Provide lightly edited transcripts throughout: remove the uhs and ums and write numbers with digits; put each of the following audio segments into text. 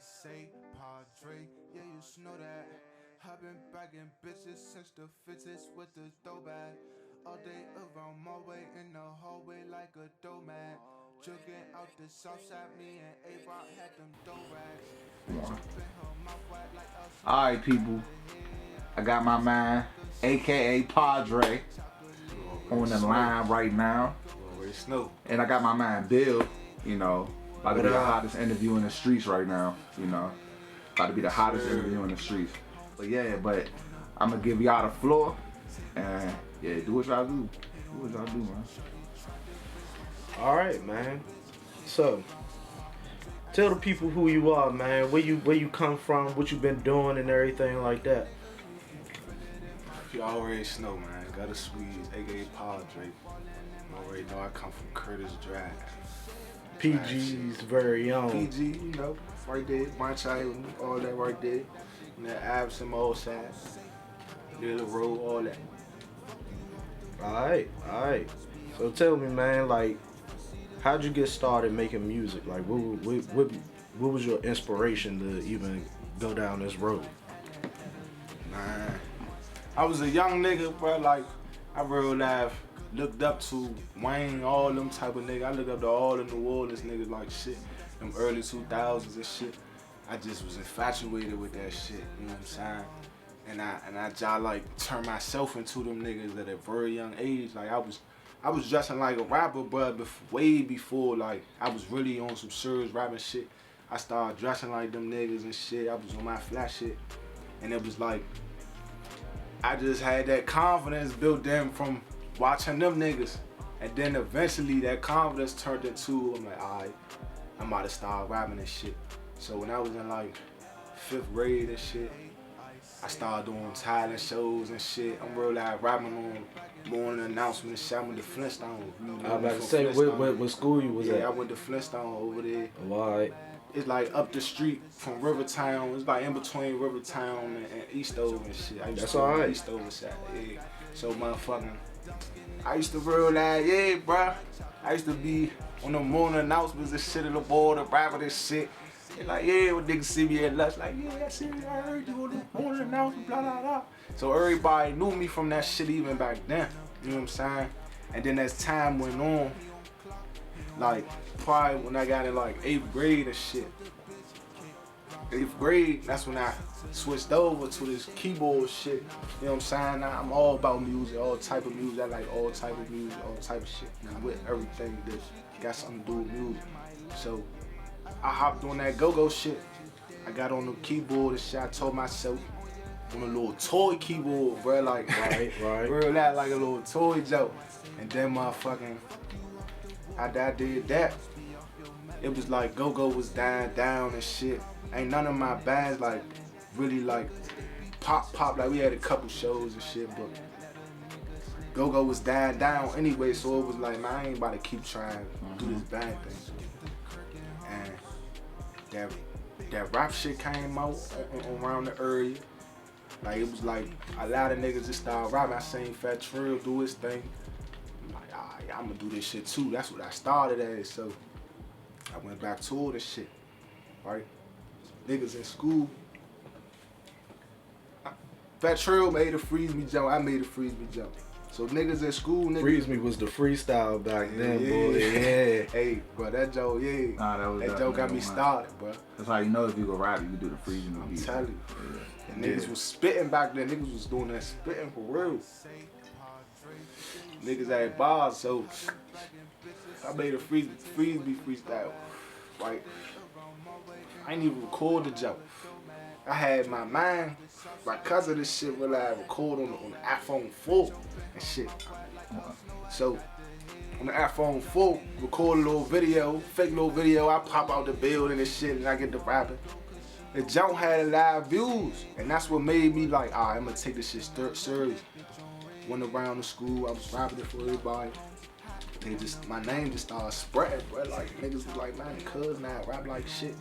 say Padre, yeah, you should know that. I've been bagging bitches since the fittest with the dough bag. All day around my way in the hallway like a doormat. Jugging out the south side, me and A-Rock had them dough racks. Alright, people. I got my man, AKA Padre, on the line right now. And I got my man Bill, about to be the hottest interview in the streets right now, About to be the hottest interview in the streets. But yeah, I'm gonna give y'all the floor. And yeah, do what y'all do. Do what y'all do, man. Alright, man. So, tell the people who you are, man. Where you come from, what you been doing and everything like that. You already know, man. Got a Swedes, AKA Padre. You already know I come from Curtis Drive. PG's very own. PG, right there. My child, all that right there. And the abs and my old side. Little road, all that. Alright. So tell me, man, like, how'd you get started making music? Like, what was your inspiration to even go down this road? Man, I was a young nigga, bro. Like, I real life looked up to Wayne, all them type of niggas. I looked up to all the New Orleans niggas like shit, them early 2000s and shit. I just was infatuated with that shit, you know what I'm saying? And I just like turned myself into them niggas at a very young age. Like I was dressing like a rapper, but way before like I was really on some serious rapping shit. I started dressing like them niggas and shit. I was on my flash shit, and it was like I just had that confidence built in from watching them niggas, and then eventually that confidence turned into I'm like, alright, I'm about to start rapping and shit. So when I was in like 5th grade and shit, I started doing talent shows and shit. I'm real like rapping on morning announcement and shit. I went to Flintstone. I was about to say, what school you was at? Yeah, I went to Flintstone over there. Alright. It's like up the street from Rivertown. It's like in between Rivertown and Eastover and shit. I used That's to alright. Eastover side, yeah. So motherfucking, I used to real like, yeah, bruh. I used to be on the morning announcements and shit at the border, rapping this shit. And like, yeah, when niggas see me at lunch, like, yeah, I see you, I heard you on the morning announcement, blah, blah, blah. So everybody knew me from that shit even back then, you know what I'm saying? And then as time went on, like, probably when I got in like 8th grade and shit, 8th grade, that's when I switched over to this keyboard shit, you know what I'm saying? Now I'm all about music, all type of music, I like all type of music, all type of shit. Now with everything that got something to do with music. So I hopped on that go-go shit. I got on the keyboard and shit. I told myself on a little toy keyboard, bro, like right. real that like a little toy joke. And then motherfucking, I did that. It was like go-go was dying down and shit. Ain't none of my bands like really like pop like we had a couple shows and shit, but go-go was dying down anyway. So it was like, man, I ain't about to keep trying to do this band thing. And that rap shit came out around the area. Like it was like a lot of niggas just started rapping. I seen Fat Trill do his thing. I'm like, alright, I'm gonna do this shit too. That's what I started as. So I went back to all this shit, right? Niggas in school. Fat Trill made a freeze me jump. I made a freeze me jump. So niggas in school, niggas. Freeze Me was the freestyle back then, boy. Yeah. Hey, bro, that joke, yeah. Nah, that joke got me started, bro. That's how you know if you go rap, you can do the freezing. I'm telling you. And niggas was spitting back then. Niggas was doing that spitting for real. Niggas had bars, so I made a freeze me freestyle, right? I ain't even record the joke. I had my mind, because of this shit, where I record on the iPhone 4 and shit. So on the iPhone 4, record a little video, fake little video, I pop out the building and shit, and I get to rapping. The joke had live views, and that's what made me like, alright, I'm gonna take this shit serious. Went around the school, I was rapping it for everybody. My name just started spreading, bro. Like niggas was like, man, cuz now rap like shit.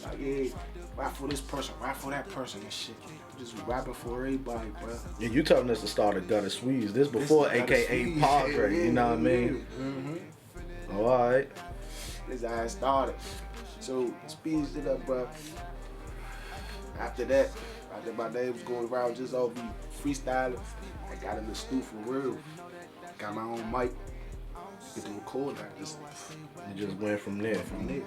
Like, yeah, rap for this person, rap for that person and shit. Just rapping for everybody, bro. Yeah, you telling us to start a Gutter Swedes. This before AKA Padre, you know what I mean? Mm-hmm. Alright. This how it started. So speeds it up, bro. After that, after my day was going around just all be freestyling, I got in the studio for real. Got my own mic. Get to record that. You just went from there. From there.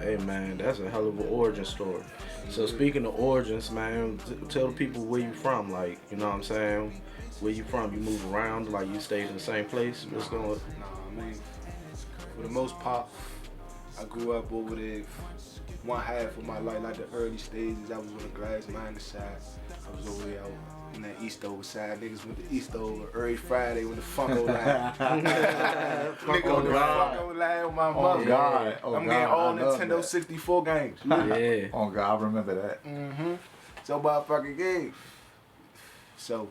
Hey man, that's a hell of an origin story. So speaking of origins, man, tell the people where you from. Like, you know what I'm saying? Where you from? You move around? Like you stayed in the same place? What's going on? Nah, I mean, for the most part, I grew up over there. One half of my life, like the early stages, I was on the glass mining side. I was over there on that Eastover side. Niggas went to Eastover every Friday when the Funko line. Nigga on the Funko line with my mother. God. I'm getting all Nintendo 64 games. Yeah. Oh God, I remember that. So motherfucking game. So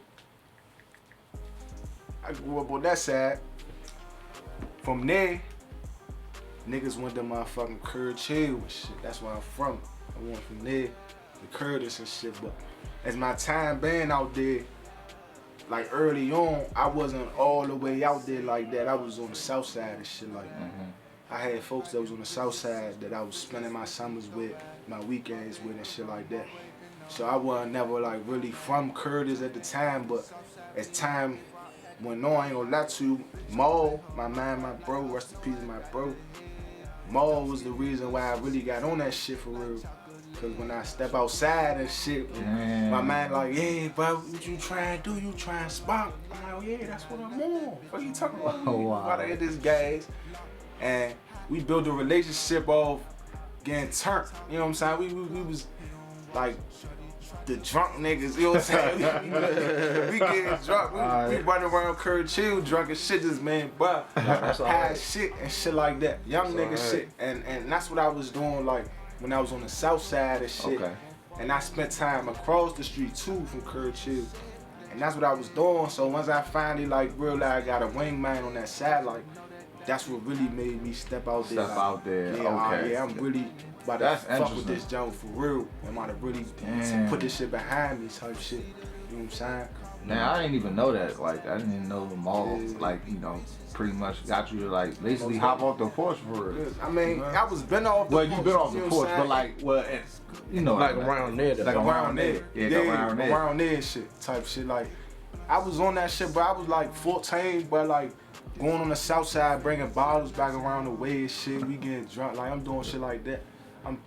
I grew up on that side. From there, niggas went to motherfucking Curd Chill and shit. That's where I'm from. I went from there to Curtis and shit. But as my time being out there, like early on, I wasn't all the way out there like that. I was on the south side and shit. Like I had folks that was on the south side that I was spending my summers with, my weekends with and shit like that. So I wasn't never like really from Curtis at the time, but as time went on, I ain't gonna lie to you, Maul, my man, my bro, rest in peace, my bro. Maul was the reason why I really got on that shit for real. Cause when I step outside and shit, my man like, yeah, bro, what you trying to do? You trying to spark? I'm like, oh yeah, that's what I'm on. What you talking about? Oh, wow. About to hit this gas. And we built a relationship off getting turned. You know what I'm saying? We was like the drunk niggas, you know what I'm saying? we getting drunk, we running around Curd Chill drunk and shit, just man, but high shit and shit like that. Young nigga shit. And that's what I was doing like when I was on the south side and shit. And I spent time across the street too from Curd Chill. And that's what I was doing. So once I finally like realized I got a wingman on that side, like that's what really made me step out there. Yeah, I'm really about to fuck with this jump for real. I'm about to really put this shit behind me type shit. You know what I'm saying? Man, I didn't even know that. Like, I didn't even know the mall, like, you know, pretty much got you to, like, basically hop off the porch for real. I mean, I was been off the porch. Well, you been off the porch, but, like, well, you know. Like around there. Like around there. Yeah, around there and shit, type shit. Like, I was on that shit, but I was, like, 14, but, like, going on the south side, bringing bottles back around the way and shit. We getting drunk. Like, I'm doing shit like that. I'm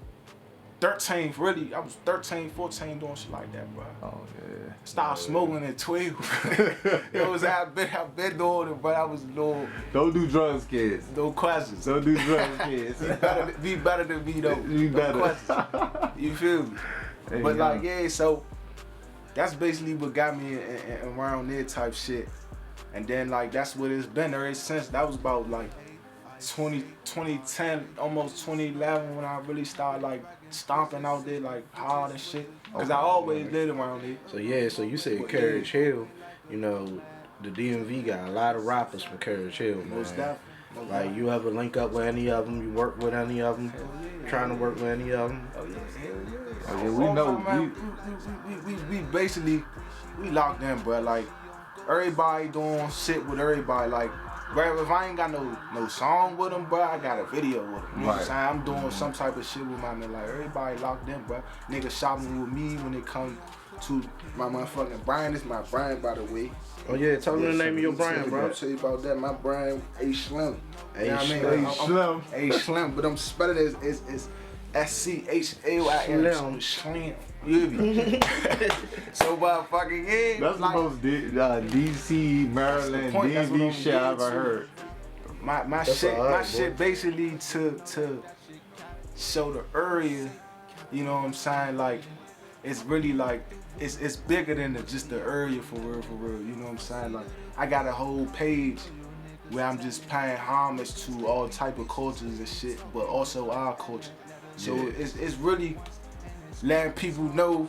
13, really. I was 13, 14 doing shit like that, bro. Oh, yeah. Started smoking at 12. It was I've been doing it, but I was doing. Don't do drugs, kids. No questions. Don't do drugs, kids. Be better than me, though. Be better. No you feel me? There but, you like, go. yeah, so that's basically what got me in around there type shit. And then, like, that's what it's been ever since. That was about, like, 2010, almost 2011 when I really started, like, stomping out there, like, hard and shit. Because I always lived around there. So, yeah, so you said Curd Chill. You know, the DMV got a lot of rappers from Curd Chill, man. Most definitely. Like, you ever link up with any of them? You work with any of them? Trying to work with any of them? Oh, yeah, hell yeah. Oh, yeah, we know. We basically, we locked in, bro. Like, everybody doing shit with everybody. Like, bro, if I ain't got no song with them, bro, I got a video with them. You know what I'm saying? I'm doing some type of shit with my man. Like, everybody locked in, bro. Niggas shopping with me when it comes to my motherfucking brand. This my brand, by the way. Oh, yeah, tell me the name of your brand, bro. I'll tell you about that. My brand, A Slim. A You know what I mean? Slim. A Slim, but I'm spelling it as SCHAYM. Slim. You hear me? So motherfucking yeah. That's like, the most DC, Maryland, DMV shit I've ever heard. My shit basically to show the area, you know what I'm saying? Like, it's really like, it's bigger than just the area for real, you know what I'm saying? Like, I got a whole page where I'm just paying homage to all type of cultures and shit, but also our culture. So it's really letting people know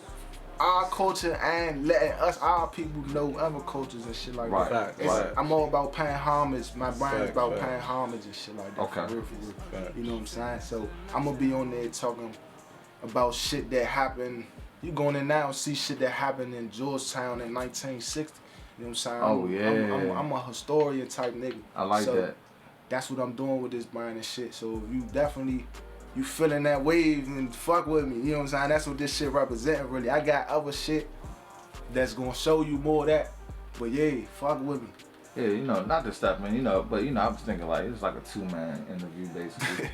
our culture and letting our people know other cultures and shit like that. I'm all about paying homage. My brand is about paying homage and shit like that. Okay. For real. You know what I'm saying? So I'm gonna be on there talking about shit that happened. You going in now and see shit that happened in Georgetown in 1960. You know what I'm saying? Oh, yeah. I'm a historian type nigga. I like that. That's what I'm doing with this brand and shit. So you definitely you feeling that wave and fuck with me. You know what I'm saying? That's what this shit representing really. I got other shit that's gonna show you more of that. But yeah, fuck with me. Yeah, you know, not to step in, you know, but you know, I was thinking like it's like a 2-man interview basically.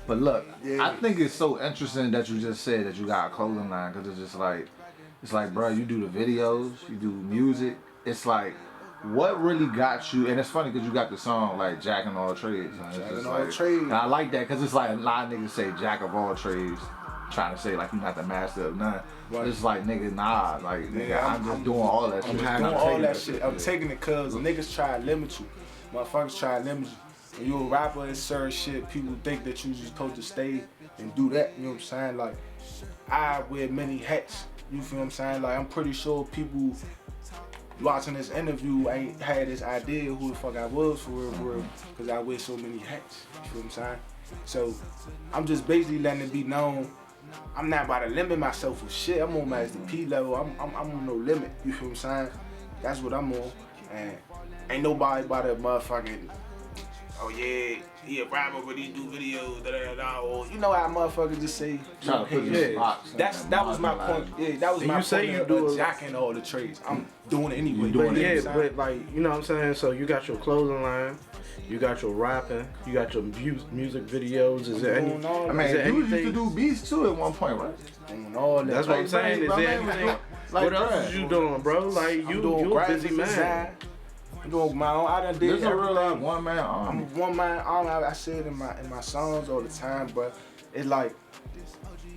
But look, Yeah. I think it's so interesting that you just said that you got a clothing line, because it's like, bro, you do the videos, you do music. It's like, what really got you? And it's funny because you got the song like Jack of all trades. And Jack it's of just all like, trades. and I like that because it's like a lot of niggas say Jack of all trades, trying to say like you're not the master of none. But it's like, nigga, nah, like nigga, Yeah, I'm just doing all that shit. I'm doing all that shit. I'm taking it cause niggas try to limit you. Motherfuckers try to limit you. When you a rapper and certain shit, people think that you just supposed to stay and do that. You know what I'm saying? Like, I wear many hats. You feel what I'm saying? Like, I'm pretty sure people watching this interview ain't had this idea who the fuck I was for real, cause I wear so many hats. You feel what I'm saying? So, I'm just basically letting it be known. I'm not about to limit myself with shit. I'm on Master P level. I'm on no limit. You feel what I'm saying? That's what I'm on. And ain't nobody about to motherfucking, oh yeah, he a rapper but he do videos, or you know how motherfuckers just say. Trying to put you in a box. That was my point. Yeah, that was And my you say point you of do jacking all the trades. I'm doing it anyway. You doing But it. yeah, but like, you know what I'm saying? So you got your clothing line, you got your rapping, you got your music videos. Is there any? doing all I that. mean, Is there you used to anything- do beats too at one point, right? Doing all that. That's what I'm saying. Is my there man was anything? doing- like, What else bruh, is you doing, bro? Like I'm you doing a graphic busy man. design. I'm doing my own. I done did This is a real everything. like one man army. I'm one man army. I say it in my songs all the time, but it's like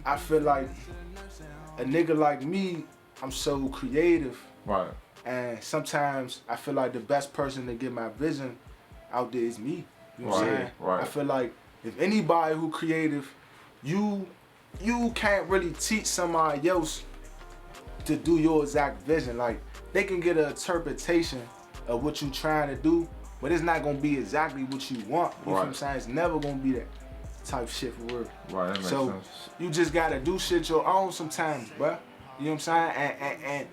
I feel like a nigga like me, I'm so creative, Right. and sometimes I feel like the best person to get my vision out there is me. You know what I'm Right, saying? right. I feel like if anybody who creative, you can't really teach somebody else to do your exact vision. Like, they can get an interpretation of what you trying to do, but it's not gonna be exactly what you want. You know what I'm Right. saying? It's never gonna be that type shit for real. Right, that makes So sense. you just gotta do shit your own sometimes, bruh. You know what I'm saying? And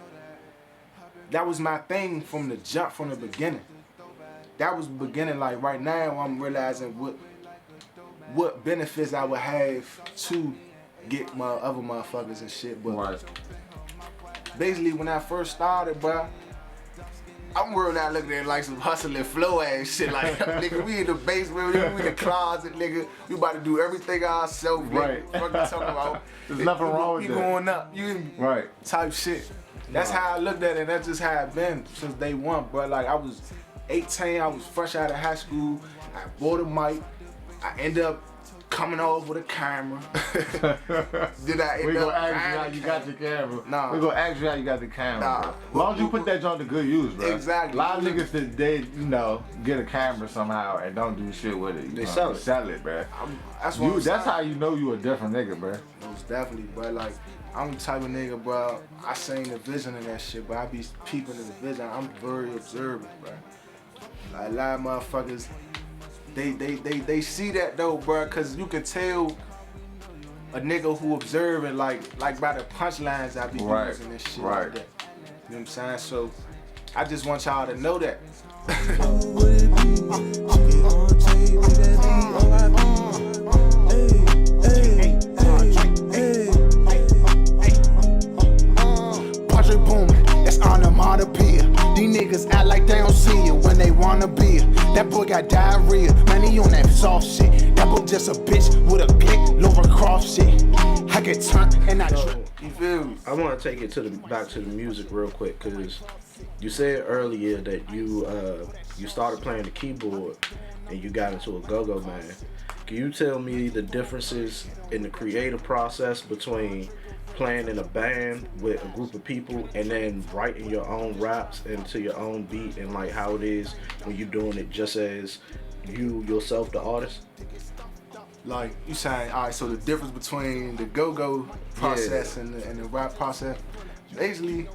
that was my thing from the jump, from the beginning. That was the beginning. Like right now, I'm realizing what benefits I would have to get my other motherfuckers and shit. But Right. basically, when I first started, bruh, I'm real now looking at it like some hustling flow ass shit. Like, nigga, we in the basement, we in the closet, nigga. We about to do everything ourselves, nigga. Right. What you talking about? There's nothing wrong with you that. going up, you Right. type shit. That's how I looked at it. That's just how it been since day one, bro. Like, I was 18, I was fresh out of high school. I bought a mic. I ended up coming off with a camera. Did I end We gonna up ask you buying how a you camera? got the camera. Nah. We gonna ask you how you got the camera. Nah. Bro. As long as you put that joint to good use, bro. Exactly. A lot of niggas that they, you know, get a camera somehow and don't do shit with it. You They know, sell it. Sell it, bro. That's what I'm That's saying. how you know you a different nigga, bro. Most definitely, bro. Like, I'm the type of nigga, bro. I seen the vision in that shit, but I be peeping in the vision. I'm very observant, bro. Like, a lot of motherfuckers, they see that though, bro, cause you can tell a nigga who observing, like by the punchlines I be Right, using and shit right. like that. You know what I'm saying? So I just want y'all to know that. Padre booming, that's onomatopoeia. These niggas act like they don't see it when they wanna be it. That boy got diarrhea, man, he on that soft shit. That boy just a bitch with a click, Laura Croft shit. I get turned and I drip. You feel me? I want to take it to back to the music real quick, because you said earlier that you started playing the keyboard and you got into a go-go band. Can you tell me the differences in the creative process between playing in a band with a group of people and then writing your own raps into your own beat, and like how it is when you're doing it just as you yourself, the artist? Like, you saying, all right, so the difference between the go-go process and the rap process, basically,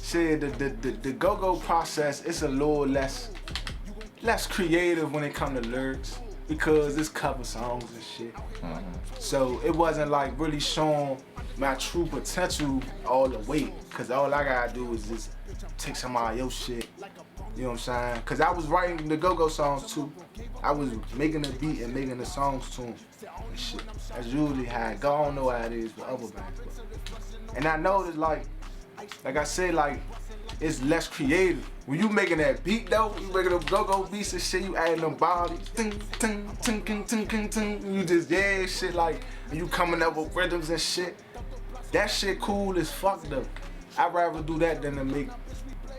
shit, the go-go process, it's a little less creative when it comes to lyrics, because it's cover songs and shit. So it wasn't like really showing my true potential all the way, because all I gotta do is just take somebody else's shit. You know what I'm saying? Because I was writing the go-go songs too. I was making a beat and making the songs to him and shit. That's usually how it go. I don't know how it is for other bands. And I know that like I said, like, it's less creative. When you making that beat though, you making them go-go beats and shit, you adding them bodies, ting, ting, ting, ting, ting, ting, ting. You just, shit like, and you coming up with rhythms and shit. That shit cool as fuck though. I'd rather do that than to make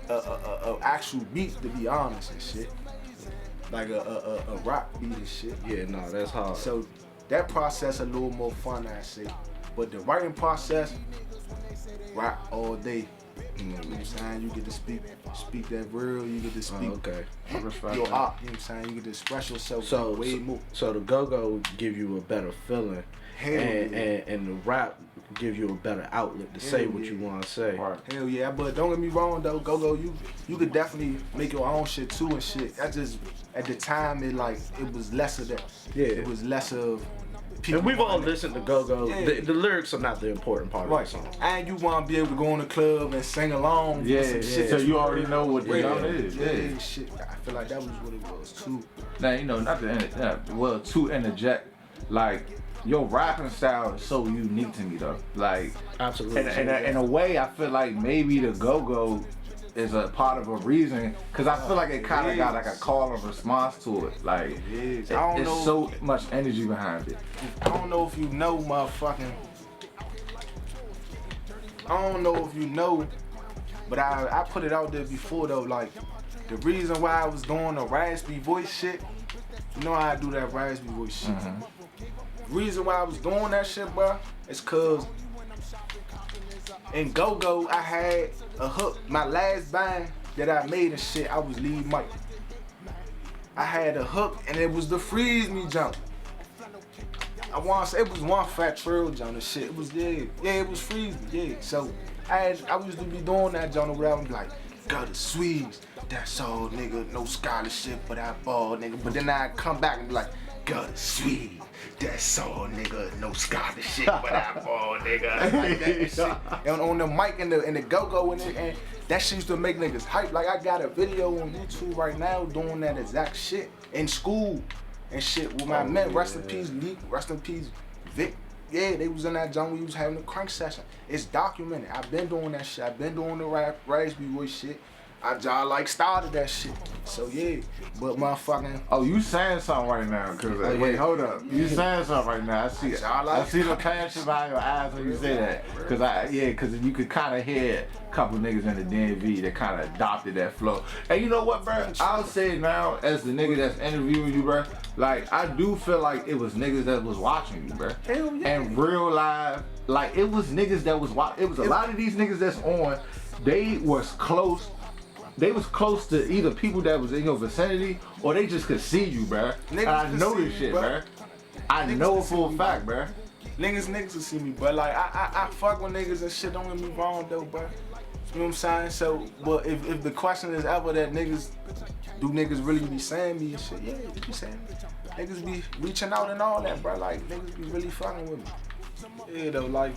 a actual beat, to be honest and shit. Like a rock beat and shit. Yeah, no, that's hard. So that process a little more fun, I say. But the writing process, rock all day. You know what I'm saying? You get to speak that real, you get to speak okay. your art, you know what I'm saying? You get to express yourself way more. So the go-go give you a better feeling, and the rap give you a better outlet to say what you want to say. Right. Hell yeah, but don't get me wrong though, go-go, you could definitely make your own shit too and shit. That just, at the time, it was less of that. Yeah. It was less of people. And we've all listened to go-go. Yeah. The lyrics are not the important part of the song. And you want to be able to go in the club and sing along. Yeah. So you already know what the song is. Yeah, shit. I feel like that was what it was too. Now, you know, not to interject, like, your rapping style is so unique to me though. Like, absolutely. In a way, I feel like maybe the go-go is a part of a reason, because I feel like it kind of got like a call and response to it. Like, it's so much energy behind it. I don't know if you know, motherfucking. I don't know if you know, but I put it out there before though. Like, the reason why I was doing the raspy voice shit, you know how I do that raspy voice shit. Mm-hmm. The reason why I was doing that shit, bro, is cause in Go-Go I had a hook. My last band that I made and shit, I was lead mic. I had a hook and it was the Freeze Me jump. I want to say it was one Fat Trail jump and shit. It was it was Freeze Me, So I used to be doing that jump or whatever and be like, got the Swedes, that's all nigga, no scholarship but I ball nigga. But then I come back and be like, got the Swedes. That's all, nigga. No scholarship, but I ball, nigga. Like that shit. And on the mic and the go-go and that shit used to make niggas hype. Like, I got a video on YouTube right now doing that exact shit in school and shit with my men. Rest in peace, Leak. Rest in peace, Vic. Yeah, they was in that jungle. We was having a crank session. It's documented. I've been doing that shit. I've been doing the raspy voice shit. I like started that shit. So yeah, but motherfucking. Oh, you saying something right now? Cause wait, hold up. You saying something right now? I see the passion behind your eyes when you say that. Cause you could kind of hear a couple niggas in the DMV that kind of adopted that flow. And you know what, bro? I'll say it now as the nigga that's interviewing you, bro. Like, I do feel like it was niggas that was watching you, bro. Hell yeah. And real live, like, it was niggas that was watching. It was a lot of these niggas that's on. They was close. They was close to either people that was in your vicinity or they just could see you, bruh. And I know this shit, bruh. I know it for a fact, bruh. Niggas will see me, but like I fuck with niggas and shit. Don't get me wrong though, bruh. You know what I'm saying? So, but if the question is ever that niggas really be saying me and shit, yeah, they be saying me. Niggas be reaching out and all that, bruh. Like, niggas be really fucking with me. Yeah, though, like.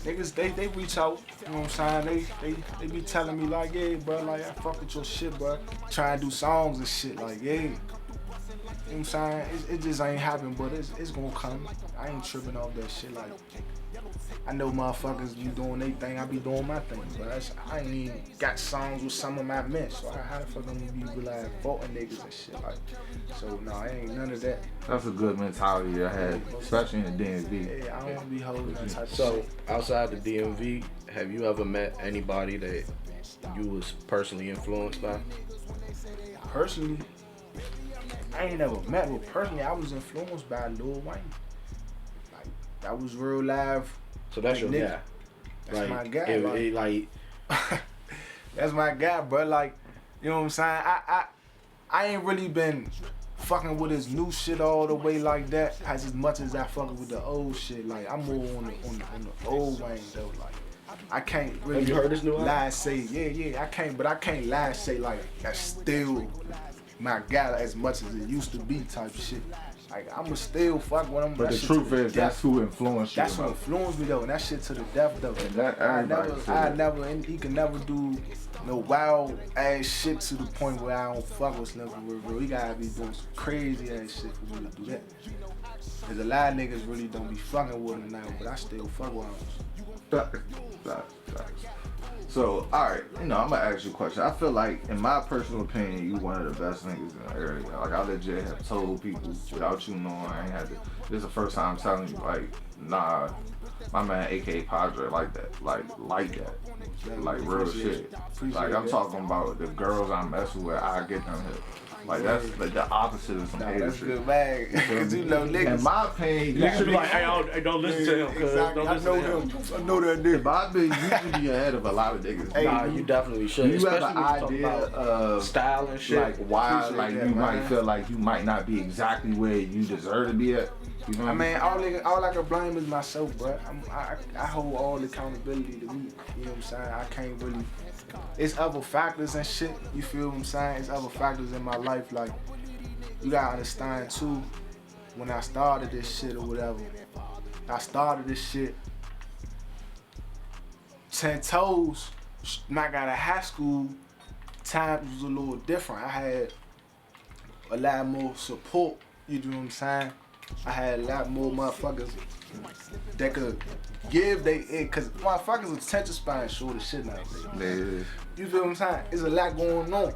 Niggas, they reach out, you know what I'm saying? They be telling me like, yeah, bro, like, I fuck with your shit, bro. Try and do songs and shit, like, yeah. You know what I'm saying? It just ain't happening, but it's gonna come. I ain't tripping off that shit, like, I know motherfuckers be doing their thing, I be doing my thing, but I ain't even got songs with some of my men, so how the fuck I'm gonna be like voting niggas and shit, like, so no, I ain't none of that. That's a good mentality I had, especially in the DMV. Yeah, I don't wanna be holding that type of shit. So, outside the DMV, have you ever met anybody that you was personally influenced by? Personally, I ain't never met, but personally, I was influenced by Lil Wayne. Like, that was real live. So that's your nigga. guy. That's my guy. That's my guy, bro. Like, you know what I'm saying? I ain't really been fucking with his new shit all the way like that as much as I fucking with the old shit. Like, I'm more on the old Wayne though. Like, I can't really Have you heard his new album? lie say I can't lie say like that's still my guy as much as it used to be type shit. Like, I'ma still fuck with him. But the truth is, that's who influenced you. That's who influenced me though, and that shit to the death though. And that everybody he can never do no wild ass shit to the point where I don't fuck with Slim for real. He gotta be doing some crazy ass shit for me to do that. Cause a lot of niggas really don't be fucking with him now, but I still fuck with him. Facts. So, alright, I'm gonna ask you a question. I feel like, in my personal opinion, you one of the best niggas in the area. Like, I legit have told people without you knowing, I ain't had to. This is the first time I'm telling you, like, nah, my man AKA Padre like that. Like that. Real shit. Like, I'm talking about the girls I mess with, I get them hit. Like, that's like the opposite of some hater that's shit. good bag. Cause you know niggas. In my opinion, You should be like, hey, don't listen to him, cuz. Exactly. Don't listen to him. I know that nigga. in my opinion, you should be ahead of a lot of niggas. Hey, Nah, you definitely should. Do you have Especially an when you talk idea about of style and shit. like why Appreciate like that, you might man. feel like you might not be exactly where you deserve to be at? You know what I mean, all I can blame is myself, bro. I hold all accountability to me. You know what I'm saying? I can't really. It's other factors and shit. You feel what I'm saying? It's other factors in my life. Like, you gotta understand too. When I started this shit or whatever, I started this shit 10 toes. When I got out of high school, times was a little different. I had a lot more support. You know what I'm saying? I had a lot more motherfuckers that could give they it, cause motherfuckers attention span short as shit nowadays. You feel what I'm saying? There's a lot going on.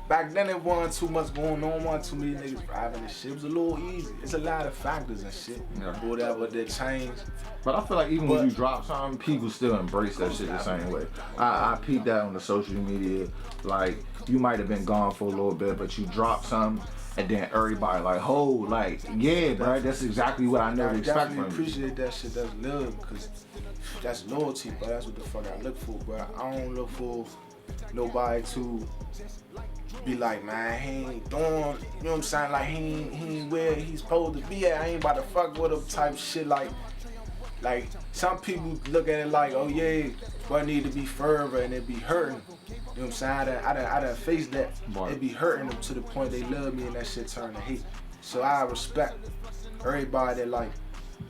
Back then it wasn't too much going on, wasn't too many niggas driving and shit. It was a little easy. It's a lot of factors and shit. Yeah. Whatever that changed. But I feel like even when you drop something, people still embrace that shit the same way. I peeped that on the social media. Like, you might have been gone for a little bit, but you drop something, and then everybody like, oh, like, yeah, bro, that's exactly what I never I expect definitely from you. appreciate that shit. That's love, cause that's loyalty, bro. That's what the fuck I look for, bro. I don't look for nobody to be like, man, he ain't doing, you know what I'm saying? Like, he ain't where he's supposed to be at. I ain't about to fuck with him type shit. Like some people look at it like, oh yeah, but I need to be further and it be hurting. You know what I'm saying? I done faced that. Right. It be hurting them to the point they love me and that shit turn to hate. So I respect everybody that like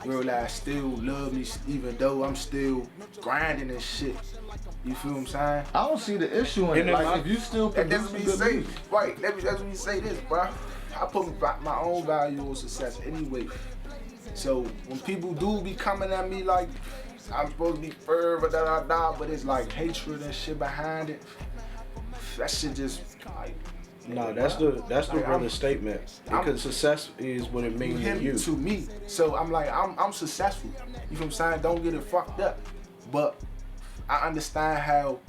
real life still love me even though I'm still grinding and shit. You feel what I'm saying? I don't see the issue in it. Like, if you still That's produce what we good say. music. Right, that's what we say this, bro. I put my own value on success anyway. So when people do be coming at me like I'm supposed to be further, but it's like hatred and shit behind it. That shit just like. No, that's the Like, real statement. Because success is what it means to you. To me. So I'm like, I'm successful. You know what I'm saying? Don't get it fucked up. But I understand how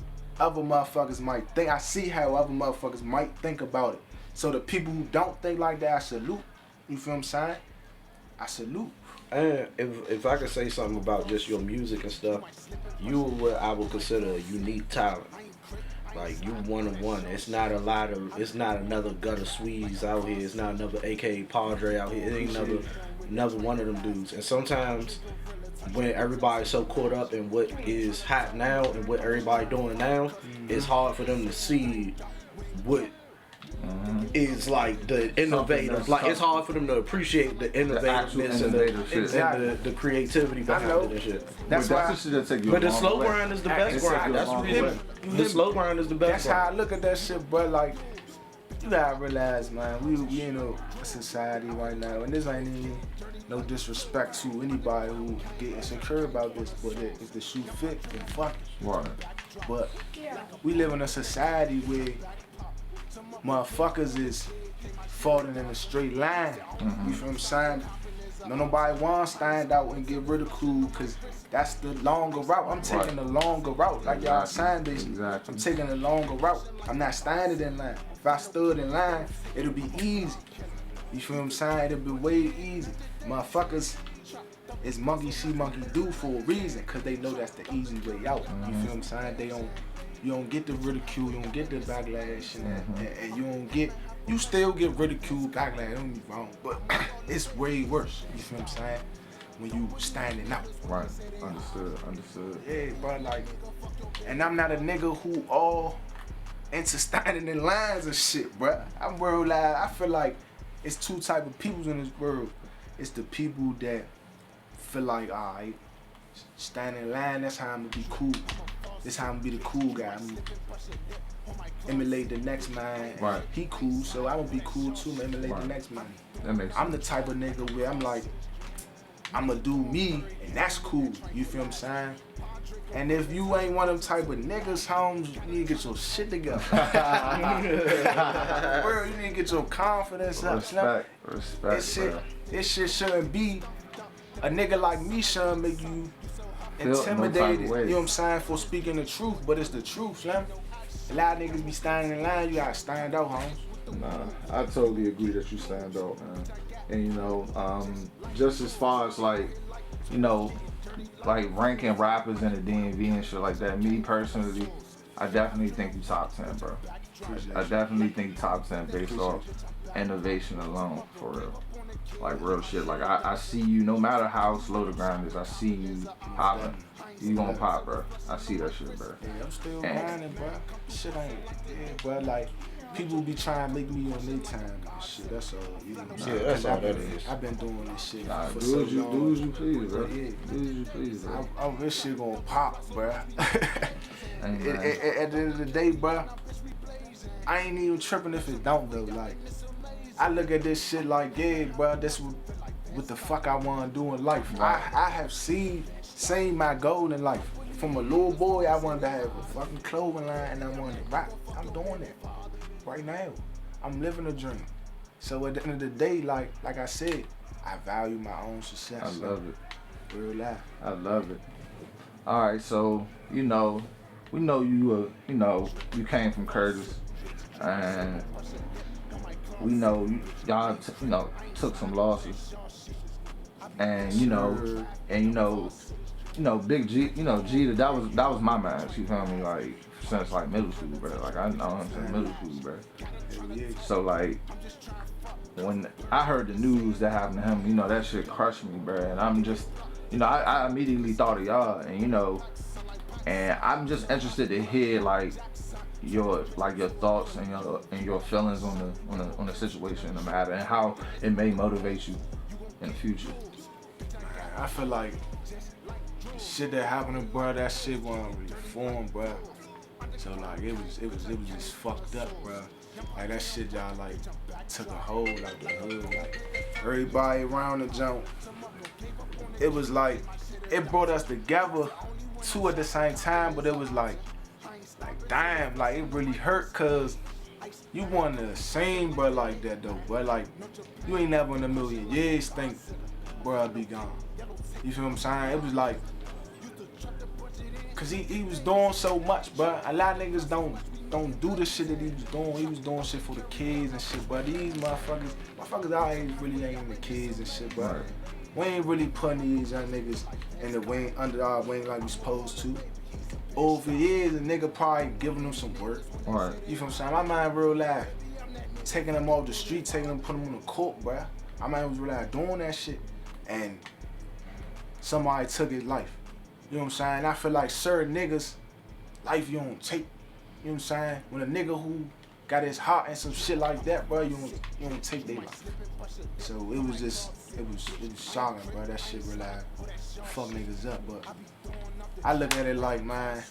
other motherfuckers might think. I see how other motherfuckers might think about it. So the people who don't think like that, I salute. You feel what I'm saying? I salute. And if I could say something about just your music and stuff, you are what I would consider a unique talent. Like, you one of one. It's not another Gutter Swedes out here. It's not another AKA Padre out here. It ain't another one of them dudes. And sometimes when everybody's so caught up in what is hot now and what everybody doing now, it's hard for them to see what is like the innovative. Like, it's hard for them to appreciate the innovativeness and the creativity behind it and shit. That's why. the shit that take you But a the long slow way. grind is the best It's like grind. a That's long really way. the slow grind is the best That's how I grind. look at that shit, bro. Like, you gotta realize, man, we in a society right now, and this ain't even no disrespect to anybody who get insecure about this, but if the shoe fit, then fuck it. Right. But we live in a society where motherfuckers is falling in a straight line. You feel what I'm saying? No, nobody wants to stand out and get ridiculed because that's the longer route. I'm taking the longer route, like y'all saying, basically. Exactly. I'm taking the longer route. I'm not standing in line. If I stood in line, it'll be easy. You feel what I'm saying? It'll be way easy. Motherfuckers is monkey see, monkey do for a reason, because they know that's the easy way out. You feel what I'm saying? You don't get the ridicule, you don't get the backlash, and you still get ridicule, backlash, don't get me wrong, but it's way worse, you feel what I'm saying, when you standing out. Right. Understood. Yeah, but like, and I'm not a nigga who all into standing in lines and shit, bruh. I'm world like, I feel like it's two type of people in this world. It's the people that feel like, alright, stand in line, that's how I'm gonna be cool. this how I'm gonna be the cool guy. I'm emulate the next man. Right. He cool, so I'm gonna be cool too. Emulate the next man. That makes sense. I'm the type of nigga where I'm like, I'm gonna do me, and that's cool. You feel what I'm saying? And if you ain't one of them type of niggas, Holmes, you need to get your shit together. Bro, you need to get your confidence up. Respect, This shit shouldn't be a nigga like me shouldn't make you Feel intimidated, no type of way. you know what I'm saying, for speaking the truth, but it's the truth, Slim. A lot of niggas be standing in line, you gotta stand out, Holmes. Nah, I totally agree that you stand out, man. And you know, just as far as like, you know, like ranking rappers in the DMV and shit like that, me personally, I definitely think you top 10, bro. I definitely think top 10 based off innovation alone, for real. Like real shit. Like I see you, no matter how slow the grind is, I see you popping. You gonna pop, bro. I see that shit, bro. Yeah, I'm still grinding, bro. Shit ain't, bro. Like, people be trying to make me on their time and shit. That's all. You know what I'm saying? Yeah, that's all that is. I've been doing this shit for do so as you long. do as you please, bro. Yeah. Do as you please, bro. This shit gonna pop, bro. Amen. At the end of the day, bro, I ain't even tripping if it don't though. Like, I look at this shit like, yeah, bro, that's what the fuck I wanna do in life. I have seen my goal in life. From a little boy, I wanted to have a fucking clothing line and I wanted to rap. I'm doing it right now. I'm living a dream. So at the end of the day, like I said, I value my own success. I love it. Real life. I love it. All right, so you know, we know you. You know, you came from Curtis, and we know y'all. Took some losses, and you know, Big G. You know, G. That was my man. You feel me? Like since like middle school, bro. Like I know him since middle school, bro. So like, when I heard the news that happened to him, you know, that shit crushed me, bro. And I'm just, you know, I immediately thought of y'all, and you know, and I'm just interested to hear like your thoughts and your feelings on the situation and the matter, and how it may motivate you in the future. I feel like the shit that happened to bro, that shit wasn't really formed, bro. So like it was just fucked up, bro. Like that shit y'all like took a hold like the hood, like everybody around the jump. It was like it brought us together two at the same time, but it was like damn, like it really hurt cause you wanted to sing bro like that though, but like you ain't never in a million years think bro I'd be gone. You feel what I'm saying? It was like cause he was doing so much, bro. A lot of niggas don't do the shit that he was doing. He was doing shit for the kids and shit, but these motherfuckers out here really ain't the kids and shit, bro. Right. We ain't really putting these young niggas in the wing, under our wing like we supposed to. Over years, a nigga probably giving them some work. Right. You feel what I'm saying? My mind real life. Taking them off the street, taking them, putting them on the court, bro. My mind was real life doing that shit. And somebody took his life. You know what I'm saying? I feel like certain niggas, life you don't take. You know what I'm saying? When a nigga who got his heart and some shit like that, bro, you don't take their life. So it was shocking, bro. That shit really fuck niggas up. But I look at it like, man,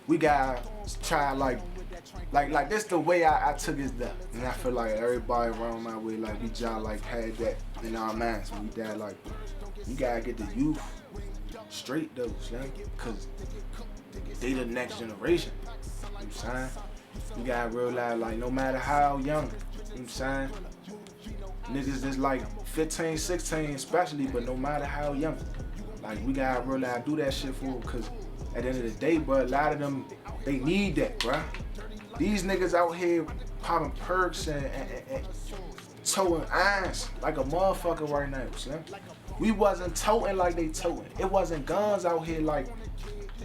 we gotta try like this the way I took his death. And I feel like everybody around my way, like we just like had that in our minds. When we died, like, you gotta get the youth straight though, Slim, cause they the next generation. You know what I'm saying? You gotta realize, like, no matter how young, you know what I'm saying? Niggas that's like 15, 16 especially, but no matter how young, like, we gotta realize do that shit for them, cause at the end of the day, bro, a lot of them, they need that, bro. These niggas out here popping perks and towing irons like a motherfucker right now, Slim. We wasn't toting like they toting. It wasn't guns out here like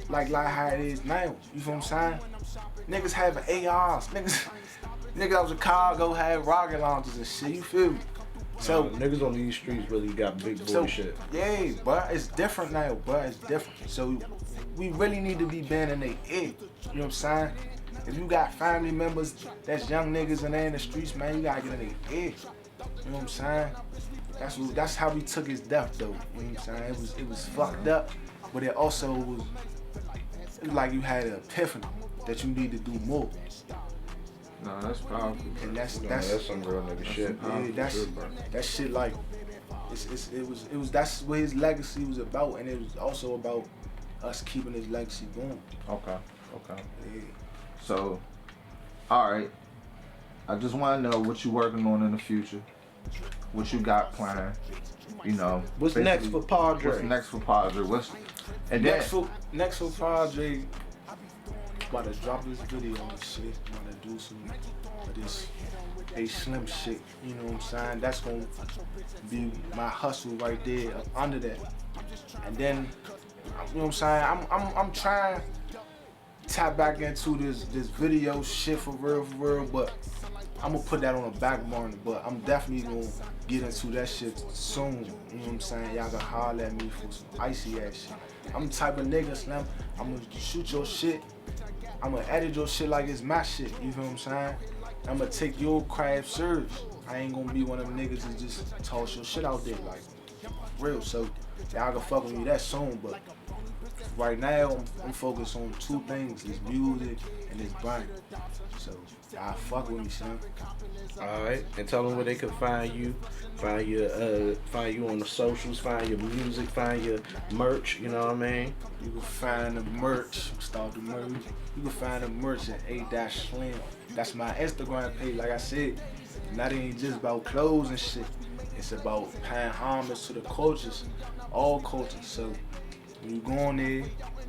how it is now. You feel what I'm saying? Niggas having ARs. Niggas out Chicago had rocket launchers and shit. You feel me? So niggas on these streets really got big boy shit. Yeah, but it's different now, but it's different. So we really need to be bending their ear. You know what I'm saying? If you got family members that's young niggas and they in the streets, man, you gotta get in their ear. You know what I'm saying? That's how we took his death though. You know what I'm saying? It was fucked up, but it also was it's like you had an epiphany that you need to do more. No, that's powerful. And that's some real nigga shit. Yeah, that shit like it was that's what his legacy was about, and it was also about us keeping his legacy going. Okay. Yeah. So, all right. I just want to know what you working on in the future. What you got planned. You know. What's next for Padre? What's next for Padre? Next for Padre? About to drop this video and shit. About to do some of this A Slim shit. You know what I'm saying? That's gonna be my hustle right there up under that. And then, you know what I'm saying? I'm trying to tap back into this video shit for real, but I'm gonna put that on the back burner. But I'm definitely gonna get into that shit soon. You know what I'm saying? Y'all can holler at me for some icy ass shit. I'm the type of nigga, Slim. I'm gonna shoot your shit. I'm gonna edit your shit like it's my shit. You feel what I'm saying? I'm gonna take your craft serious. I ain't gonna be one of them niggas that just toss your shit out there like real. So y'all can fuck with me that soon. But right now, I'm focused on two things: this music and this brain. So y'all fuck with me, son. All right, and tell them where they can find you on the socials, find your music, find your merch. You know what I mean? You can find the merch. Start the merch. You can find the merch at A-Slim. That's my Instagram page. Like I said, not ain't just about clothes and shit. It's about paying homage to the cultures, all cultures. So when you go on there,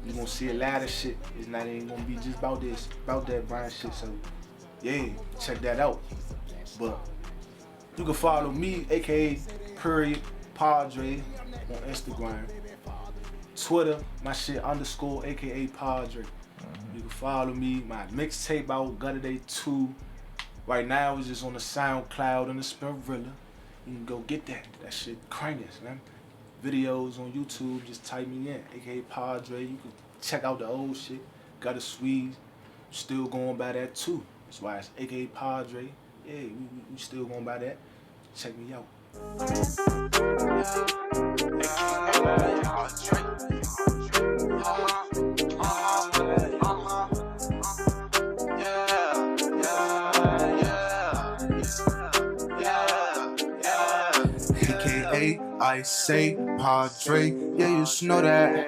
you gonna see a lot of shit. It's not even gonna be just about this, about that brand shit. So yeah, check that out. But you can follow me, AKA Padre, on Instagram. Twitter, my shit _ AKA Padre. You can follow me. My mixtape out, Gutter Day 2. Right now it's just on the SoundCloud and the Spinrilla. You can go get that. That shit cranking, man. Videos on YouTube, just type me in, AKA Padre. You can check out the old shit. Got a Swedes. Still going by that too. That's why it's AKA Padre. Yeah, we still going by that. Check me out. AKA I say Padre, yeah, you should know that.